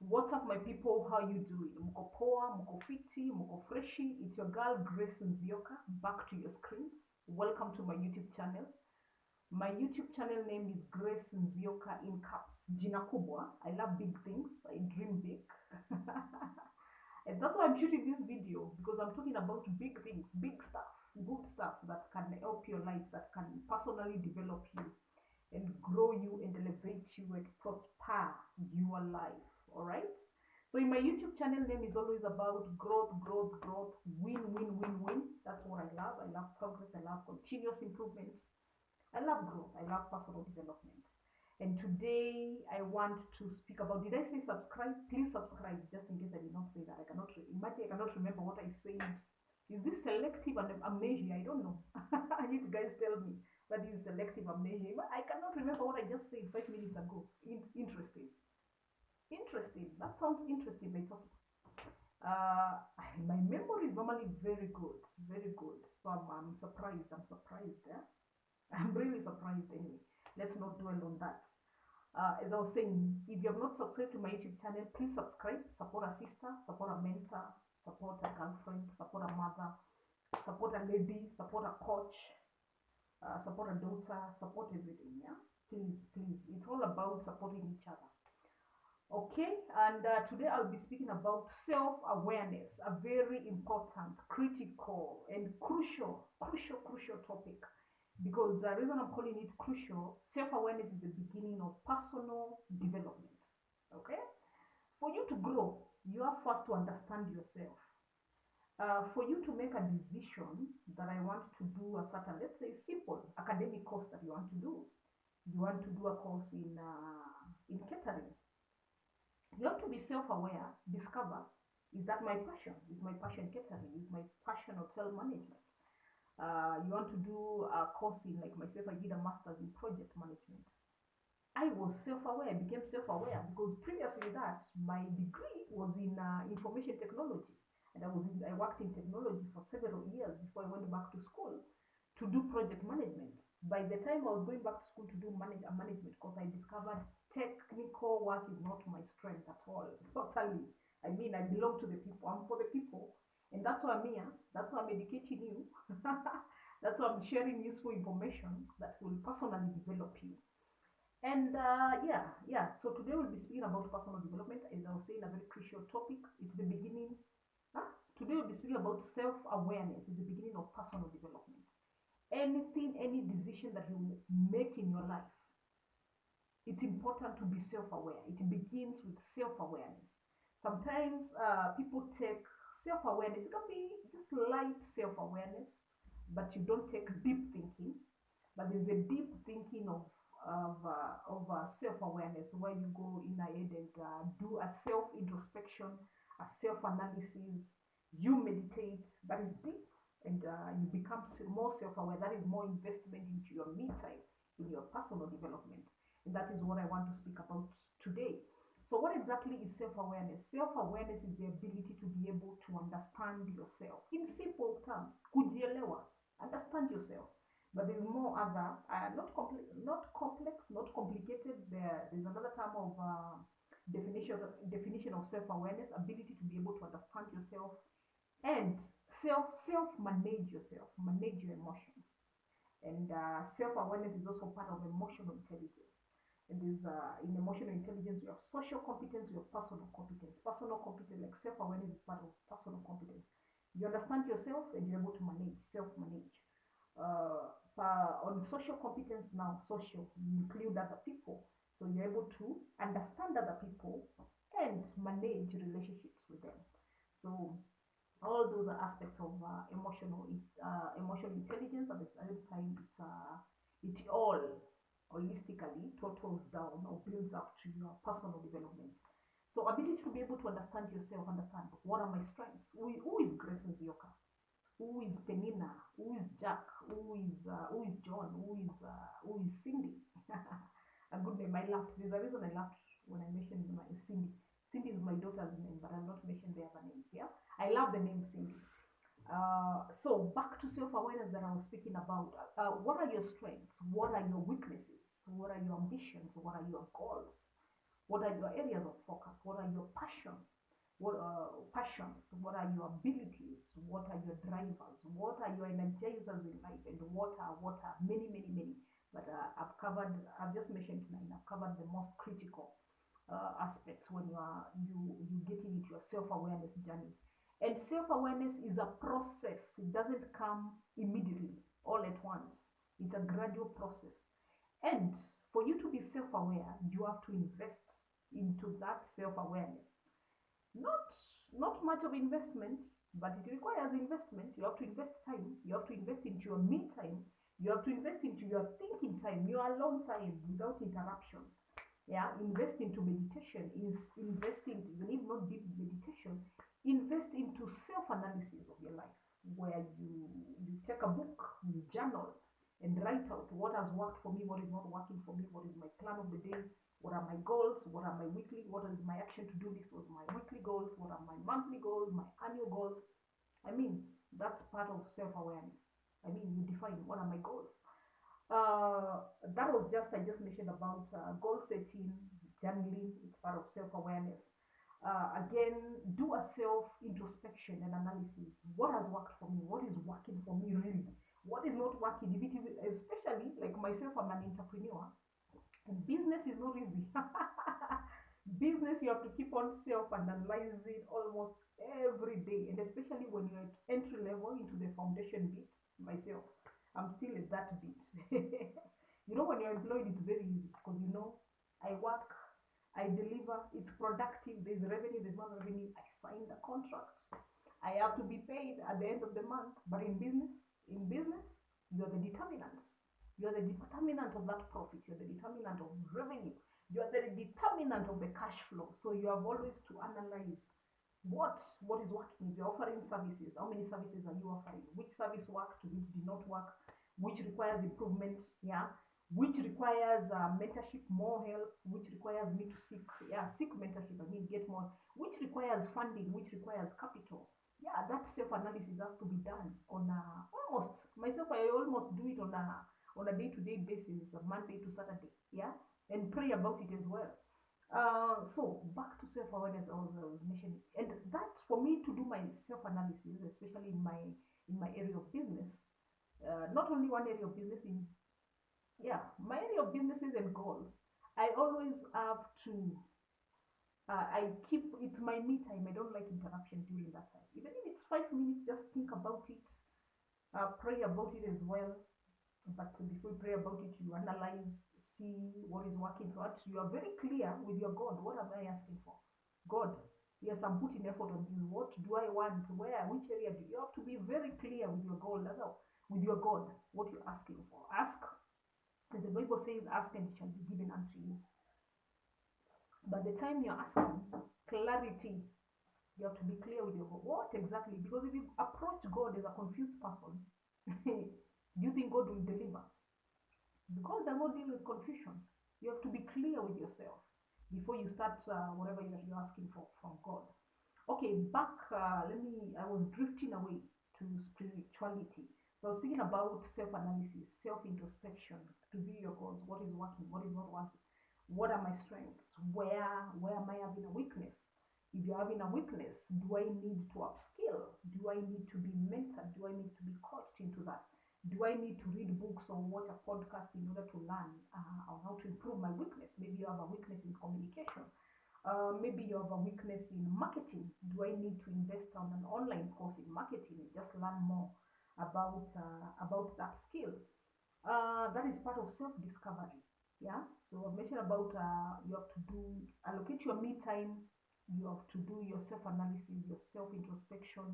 What's up, my people? How you doing? Mko poa, mko fiti, mko freshi. It's your girl Grace Nzioka back to your screens. Welcome to my YouTube channel. My YouTube channel name is Grace Nzioka in caps. Jina kubwa. I love big things. I dream big. And that's why I'm shooting this video because I'm talking about big things, big stuff, good stuff that can help your life, that can personally develop you and grow you and elevate you and prosper your life. All right. So in my YouTube channel name is always about growth, growth, growth, win, win, win, win. That's what I love. I love progress. I love continuous improvement. I love growth. I love personal development. And today I want to speak about, did I say subscribe? Please subscribe, just in case I did not say that. I cannot remember what I said. Is this selective amnesia? I don't know. I need you guys tell me that is selective amnesia. I cannot remember what I just said 5 minutes ago. Interesting. Interesting. That sounds interesting, my topic. Uh, my memory is normally very good. Very good. So I'm surprised. I'm surprised. Yeah? I'm really surprised anyway. Let's not dwell on that. As I was saying, if you have not subscribed to my YouTube channel, please subscribe. Support a sister, support a mentor, support a girlfriend, support a mother, support a lady, support a coach, support a daughter, support everything. Yeah, please, please. It's all about supporting each other. Okay, and today I'll be speaking about self-awareness, a very important, critical, and crucial topic. Because the reason I'm calling it crucial, self-awareness is the beginning of personal development. Okay, for you to grow, you have first to understand yourself. For you to make a decision that I want to do a certain, let's say, simple academic course that you want to do. You want to do a course in catering, you have to be self-aware, discover, is that my passion? Is my passion catering? Is my passion hotel management? You want to do a course in, like myself, I did a master's in project management. I was self-aware, became self-aware because previously that my degree was in information technology, and I worked in technology for several years before I went back to school to do project management. By the time I was going back to school to do a management course, I discovered technical work is not my strength at all. Totally. I mean, I belong to the people. I'm for the people, and that's why I'm here. That's why I'm educating you. That's why I'm sharing useful information that will personally develop you. And yeah. So today we'll be speaking about personal development. As I was saying, a very crucial topic. It's the beginning. Huh? Today we'll be speaking about self-awareness. It's the beginning of personal development. Anything, any decision that you make in your life, it's important to be self-aware. It begins with self-awareness. Sometimes people take self-awareness. It can be just light self-awareness, but you don't take deep thinking. But there's a deep thinking of self-awareness where you go in ahead and do a self-introspection, a self-analysis. You meditate. That is deep, and you become more self-aware. That is more investment into your me time, in your personal development. And that is what I want to speak about today. So, what exactly is self awareness? Self awareness is the ability to be able to understand yourself. In simple terms, kujielewa, understand yourself. But there's more other, not complex, not complicated. There's another term of definition of self awareness, ability to be able to understand yourself and self manage yourself, manage your emotions. And self-awareness is also part of emotional intelligence. And there's in emotional intelligence, you have social competence, you have personal competence. Personal competence, like self-awareness, is part of personal competence. You understand yourself and you're able to manage, self-manage. On social competence now, social, you include other people. So you're able to understand other people and manage relationships with them. So all those are aspects of emotional intelligence. At the same time, it all holistically totals down or builds up to your personal development. So ability to be able to understand yourself, understand what are my strengths, who is Grace Nzioka, who is Penina, who is Jack, who is John, who is Cindy. A good name. I laughed. There's a reason I laughed when I mentioned my Cindy. Cindy is my daughter's name, but I've not mentioned the other names. Yeah, I love the name Cindy. So back to self-awareness that I was speaking about. What are your strengths? What are your weaknesses? What are your ambitions? What are your goals? What are your areas of focus? What are your passions? What are your abilities? What are your drivers? What are your energizers in life? And what are many. But I've just mentioned 9. I've covered the most critical aspects when you getting into your self-awareness journey. And self-awareness is a process. It doesn't come immediately all at once. It's a gradual process. And for you to be self-aware, you have to invest into that self-awareness. Not much of investment, but it requires investment. You have to invest time. You have to invest into your me time. You have to invest into your thinking time, your alone time without interruptions. Yeah, invest into meditation. Is investing, even if not deep meditation, invest into self-analysis of your life, where you take a book, you journal, and write out what has worked for me, what is not working for me, what is my plan of the day, what are my goals, what are my weekly, what is my action to do list, what are my weekly goals, what are my monthly goals, my annual goals. I mean, that's part of self-awareness. I mean, you define what are my goals. That was just, I just mentioned about goal setting, journaling. It's part of self-awareness. Again, do a self-introspection and analysis. What has worked for me? What is working for me really? What is not working? If it is, especially like myself, I'm an entrepreneur. And business is not easy. Business, you have to keep on self-analyzing almost every day, and especially when you're at entry level into the foundation bit. Myself, I'm still at that bit. When you're employed, it's very easy because I work, I deliver, it's productive, there's revenue, there's no revenue, I sign the contract, I have to be paid at the end of the month. But in business, you're the determinant. You're the determinant of that profit. You're the determinant of revenue. You're the determinant of the cash flow. So you have always to analyze what is working. If you're offering services, how many services are you offering? Which service worked, which did not work, which requires improvement, yeah, which requires mentorship, more help, which requires me to seek mentorship, I mean get more, which requires funding, which requires capital. Yeah, that self-analysis has to be done on almost myself. I almost do it on a day-to-day basis, Monday to Saturday, yeah, and pray about it as well. So back to self-awareness, I was mentioning, and that for me to do my self-analysis, especially in my area of business, not only one area of business, in my area of businesses and goals, I always have to. I keep it's my me time. I don't like interruption during that time. Even if it's 5 minutes, just think about it, pray about it as well. But before you pray about it, you analyze, see what is working. So actually, you are very clear with your God. What am I asking for? God, yes, I'm putting effort on you. What do I want? Where? Which area do you have to be very clear with your goal? That's how, with your God, what you're asking for. Ask. And the Bible says, ask and it shall be given unto you. By the time you're asking, clarity. You have to be clear with your God. What exactly? Because if you approach God as a confused person, do you think God will deliver? God does not deal with confusion. You have to be clear with yourself before you start whatever you're asking for from God. Okay, back. I was drifting away to spirituality. So I was speaking about self-analysis, self-introspection, to view your goals. What is working? What is not working? What are my strengths? Where am I having a weakness? If you're having a weakness, do I need to upskill? Do I need to be mentored? Do I need to be coached into that? Do I need to read books or watch a podcast in order to learn on how to improve my weakness? Maybe you have a weakness in communication. Maybe you have a weakness in marketing. Do I need to invest on an online course in marketing and just learn more about that skill? That is part of self-discovery. Yeah. So I mentioned about you have to allocate your me time. You have to do your self-analysis, your self-introspection.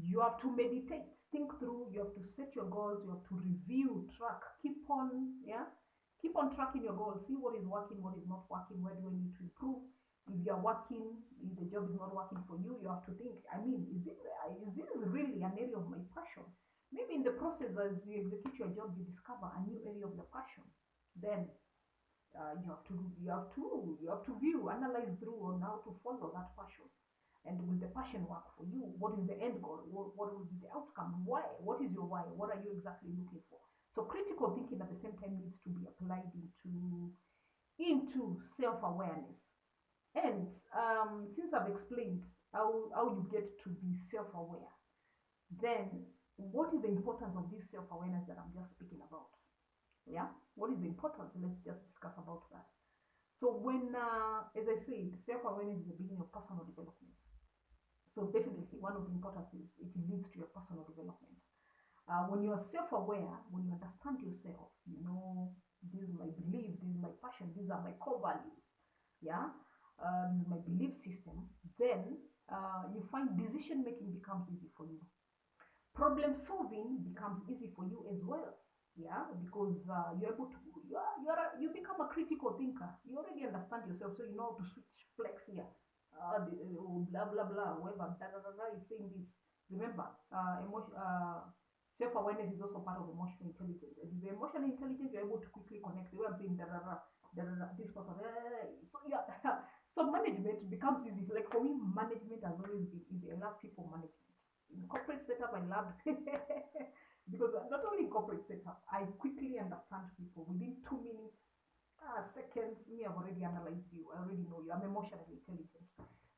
You have to meditate, think through. You have to set your goals. You have to review, track, keep on tracking your goals. See what is working, what is not working. Where do I need to improve? If you're working, if the job is not working for you, you have to think. I mean, is this really an area of my passion? Maybe in the process, as you execute your job, you discover a new area of your passion. Then you have to view, analyze through on how to follow that passion. And will the passion work for you? What is the end goal? What will be the outcome? Why? What is your why? What are you exactly looking for? So critical thinking at the same time needs to be applied into self-awareness. And since I've explained how you get to be self-aware, then what is the importance of this self-awareness that I'm just speaking about? Yeah, what is the importance? Let's just discuss about that. So when, as I said, self-awareness is the beginning of personal development. So definitely one of the importances, it leads to your personal development. When you are self-aware, when you understand yourself, you know, this is my belief, this is my passion, these are my core values, yeah, this is my belief system, then you find decision making becomes easy for you. Problem solving becomes easy for you as well, yeah, because you're able to, you become a critical thinker. You already understand yourself, so you know how to switch flex here. Blah blah blah, whoever is saying this. Remember, self-awareness is also part of emotional intelligence. And if you're emotionally intelligent, you're able to quickly connect. The way I'm saying this person, so yeah. So management becomes easy. Like for me, management has always been easy. I love people management. In corporate setup, I loved because not only in corporate setup, I quickly understand people within 2 minutes, seconds. Me, I've already analyzed you. I already know you. I'm emotionally intelligent.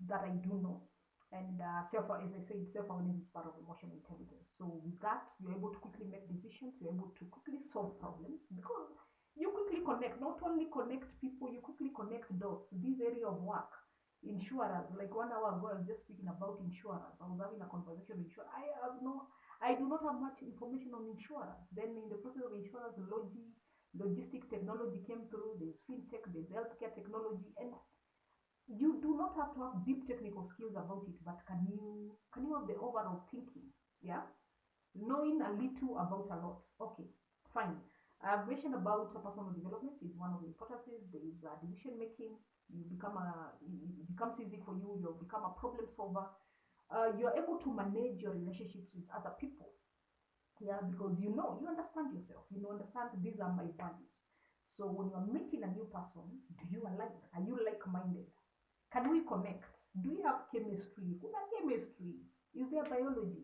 That I do know. And as I said, self-awareness is part of emotional intelligence. So with that, you're able to quickly make decisions. You're able to quickly solve problems because you quickly connect. Not only connect people, you quickly connect dots. This area of work, insurers. Like 1 hour ago, I was just speaking about insurers. I was having a conversation with insurance. I do not have much information on insurance. Then in the process of insurance, logistic technology came through. There's fintech, there's healthcare technology, and you do not have to have deep technical skills about it, but can you have the overall thinking? Yeah, knowing a little about a lot. Okay, fine. I've mentioned about personal development is one of the importances. There is decision making. It becomes easy for you. You become a problem solver. You're able to manage your relationships with other people. Yeah, because you understand yourself. You understand these are my values. So when you're meeting a new person, do you align? Are you like-minded? Can we connect? Do we have chemistry? Kuna chemistry? Is there biology?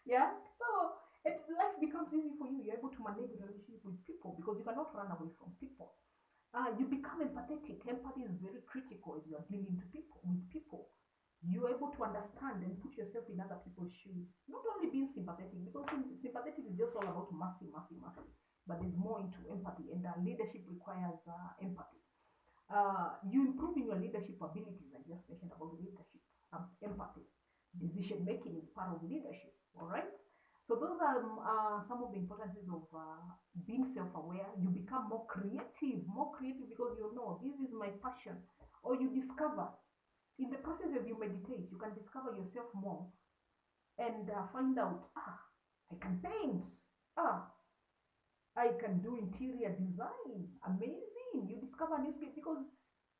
Yeah. So life becomes easy for you. You're able to manage relationship with people because you cannot run away from people. You become empathetic. Empathy is very critical as you are dealing to people with people. You're able to understand and put yourself in other people's shoes. Not only being sympathetic, because sympathetic is just all about mercy, mercy, mercy. But there's more into empathy, and leadership requires empathy. You improving your leadership abilities. I just mentioned about leadership, empathy, decision making is part of leadership. All right. So those are some of the importances of being self-aware. You become more creative because you know this is my passion, or you discover in the process as you meditate, you can discover yourself more and find out I can paint, ah I can do interior design. Amazing. You discover new skills because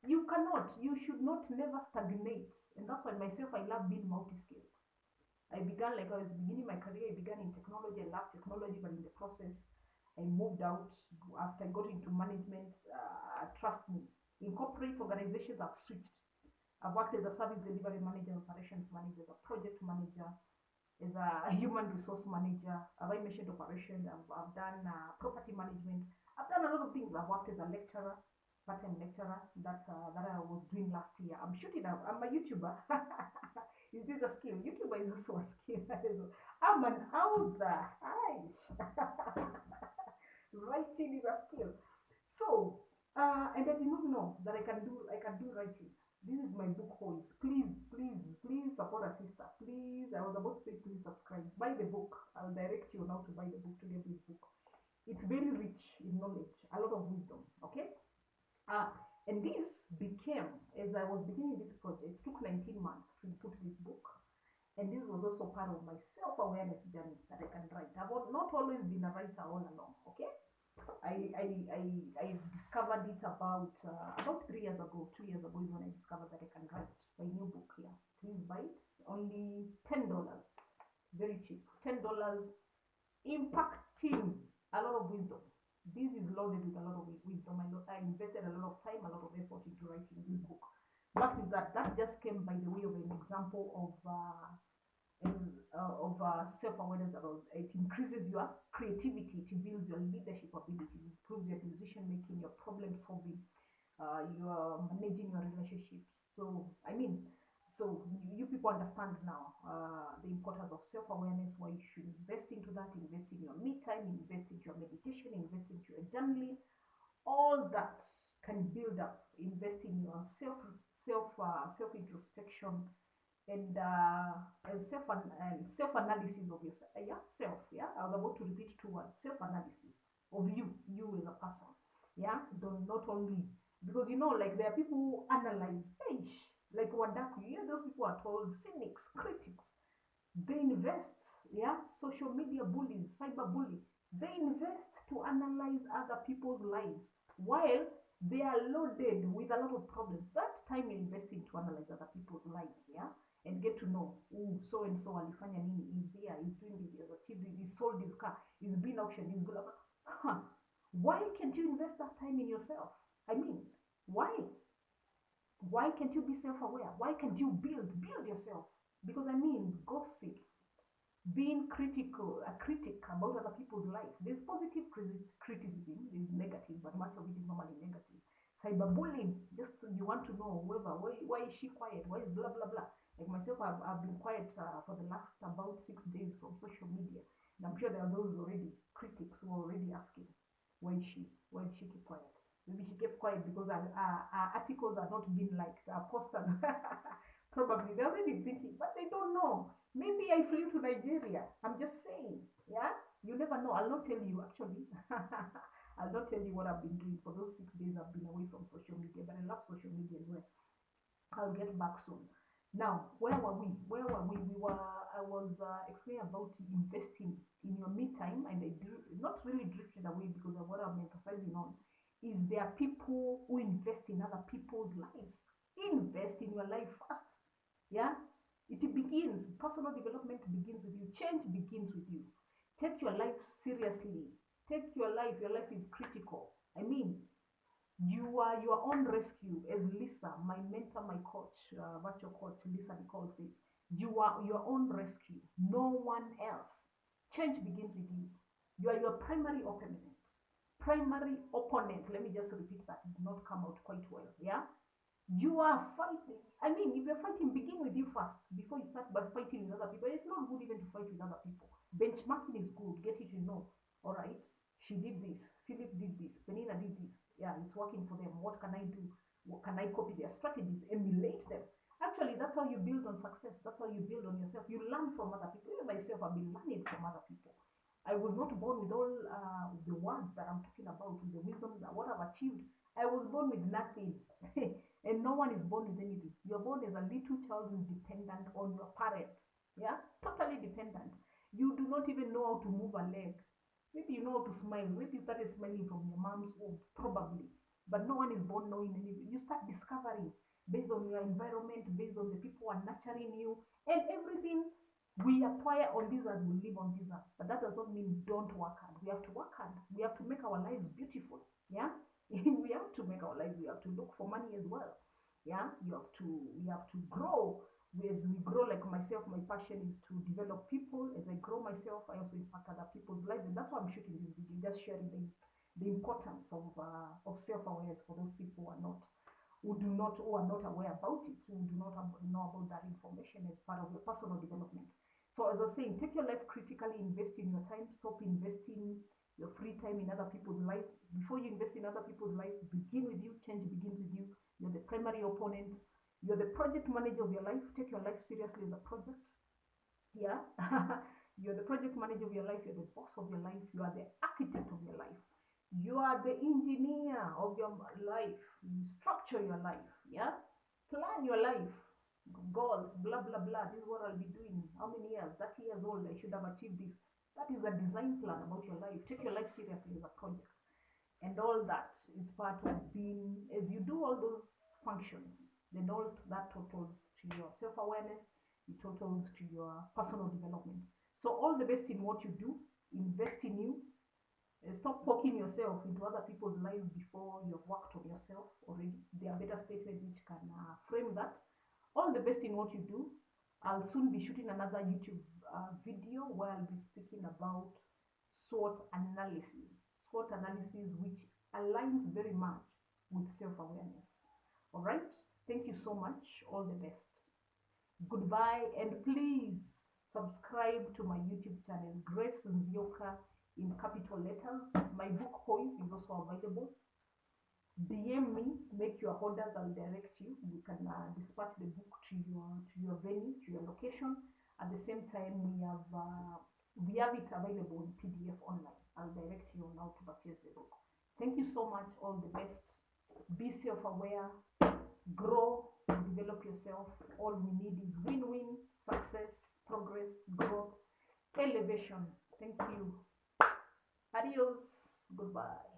you should not never stagnate. And that's why myself, I love being multi-skilled. Like I was beginning my career, I began in technology. I love technology, but in the process, I moved out after I got into management. Trust me, in corporate organizations, I've switched. I've worked as a service delivery manager, operations manager, as a project manager, as a human resource manager. Have I mentioned operations? I've done property management. I've done a lot of things. I've worked as a lecturer, part-time lecturer that I was doing last year. I'm shooting up. I'm a YouTuber. Is this a skill? YouTuber is also a skill. I'm an author. Hi. Writing is a skill. So, and I did not know that I can do writing. This is my book haul. Please, please, please support a sister. Please, I was about to say please subscribe. Buy the book. I'll direct you now to buy the book, to get this book. It's very rich in knowledge, a lot of wisdom. Okay? Uh, and this became, as I was beginning this project, it took 19 months to put this book. And this was also part of my self-awareness journey that I can write. I've not always been a writer all along, okay? I discovered it about 3 years ago. 2 years ago is when I discovered that I can write my new book here. Please buy it. Only $10. Very cheap. $10. Impacting a lot of wisdom. This is loaded with a lot of wisdom. I invested a lot of time, a lot of effort into writing this book. What is that? That just came by the way of an example of of self-awareness, it increases your creativity, it builds your leadership ability, it improves your decision making, your problem solving, you're managing your relationships. So I mean, so you people understand now the importance of self-awareness, why you should invest into that, invest in your me time, invest into your meditation, invest into your journaling. All that can build up. Invest in your self introspection, and self analysis of yourself. Yeah, self. Yeah, I was about to repeat two words: self analysis of you as a person. Yeah, don't not only because like there are people who analyze. Hey, like Wadaku, those people are called cynics, critics. They invest. Yeah, social media bullies, cyber bully. They invest to analyze other people's lives while they are loaded with a lot of problems. That time you're investing to analyze other people's lives, yeah, and get to know, ooh, so and so alifanya nini, is there, is doing this, he has achieved this, he sold his car, he's been auctioned, he's good. Huh. Why can't you invest that time in yourself? I mean, why? Why can't you be self-aware? Why can't you build yourself? Because I mean, gossip, being critical, a critic about other people's life. There's positive criticism, there's negative, but much of it is normally negative. Cyberbullying, just you want to know whoever, why is she quiet? Why is blah blah blah? Like myself, I've been quiet for the last about 6 days from social media, and I'm sure there are those already critics who are already asking, why did she keep quiet? Maybe she kept quiet because our articles are not being liked, are posted. Probably they're already thinking, but they don't know. Maybe I flew to Nigeria. I'm just saying. Yeah, you never know. I'll not tell you actually. I'll not tell you what I've been doing for those 6 days I've been away from social media. But I love social media as well. I'll get back soon. Now, where were we? Where were we? I was explaining about investing in your me time, and I not really drifted away because of what I'm emphasizing on. Is there people who invest in other people's lives? Invest in your life first. Yeah, it begins. Personal development begins with you. Change begins with you. Take your life seriously. Take your life. Your life is critical. I mean, you are your own rescue. As Lisa, my mentor, my coach, virtual coach, Lisa Nicole says, you are your own rescue. No one else. Change begins with you. You are your primary opponent. Primary opponent. Let me just repeat that. It did not come out quite well. Yeah. You are fighting. I mean, if you're fighting, begin with you first before you start by fighting with other people. It's not good even to fight with other people. Benchmarking is good. Get it, all right, she did this, Philip did this, Penina did this. Yeah, it's working for them. What can I do? What can I copy their strategies? Emulate them. Actually, that's how you build on success. That's how you build on yourself. You learn from other people. Even myself, I've been learning from other people. I was not born with all the words that I'm talking about, with the wisdom that what I've achieved. I was born with nothing. And no one is born with anything. You're born as a little child who's dependent on your parent. Yeah, totally dependent. You do not even know how to move a leg. Maybe you know how to smile. Maybe you started smiling from your mom's womb, probably. But no one is born knowing anything. You start discovering based on your environment, based on the people who are nurturing you, and everything we acquire on this earth, we live on this earth. But that does not mean don't work hard. We have to work hard. We have to make our lives beautiful. Yeah, we have to make our lives. We have to look for money as well. Yeah, we have to grow. As we grow, like myself, my passion is to develop people. As I grow myself, I also impact other people's lives, and that's why I'm shooting this video, just sharing the importance of self-awareness for those people who are not aware about it, who do not know about that information as part of your personal development. So as I was saying, take your life critically, invest in your time, stop investing your free time in other people's lives. Before you invest in other people's lives, begin with you. Change begins with you. You're the primary opponent. You're the project manager of your life. Take your life seriously as a project. Yeah. You're the project manager of your life. You're the boss of your life. You are the architect of your life. You are the engineer of your life. You structure your life. Yeah. Plan your life. Goals, blah, blah, blah. This is what I'll be doing. How many years? 30 years old. I should have achieved this. That is a design plan about your life. Take your life seriously as a project. And all that is part of being, as you do all those functions, then all that totals to your self-awareness, it totals to your personal development. So all the best in what you do, invest in you, stop poking yourself into other people's lives before you've worked on yourself already. There are better statements which can frame that. All the best in what you do. I'll soon be shooting another YouTube video where I'll be speaking about SWOT analysis. SWOT analysis, which aligns very much with self-awareness. All right. Thank you so much. All the best. Goodbye, and please subscribe to my YouTube channel, Grace Nzioka, in capital letters. My book Poise is also available. DM me, make your orders, I'll direct you. You can dispatch the book to your venue, to your location. At the same time, we have it available in PDF online. I'll direct you on how to purchase the book. Thank you so much. All the best. Be self-aware, grow, develop yourself. All we need is win-win, success, progress, growth, elevation. Thank you. Adios. Goodbye.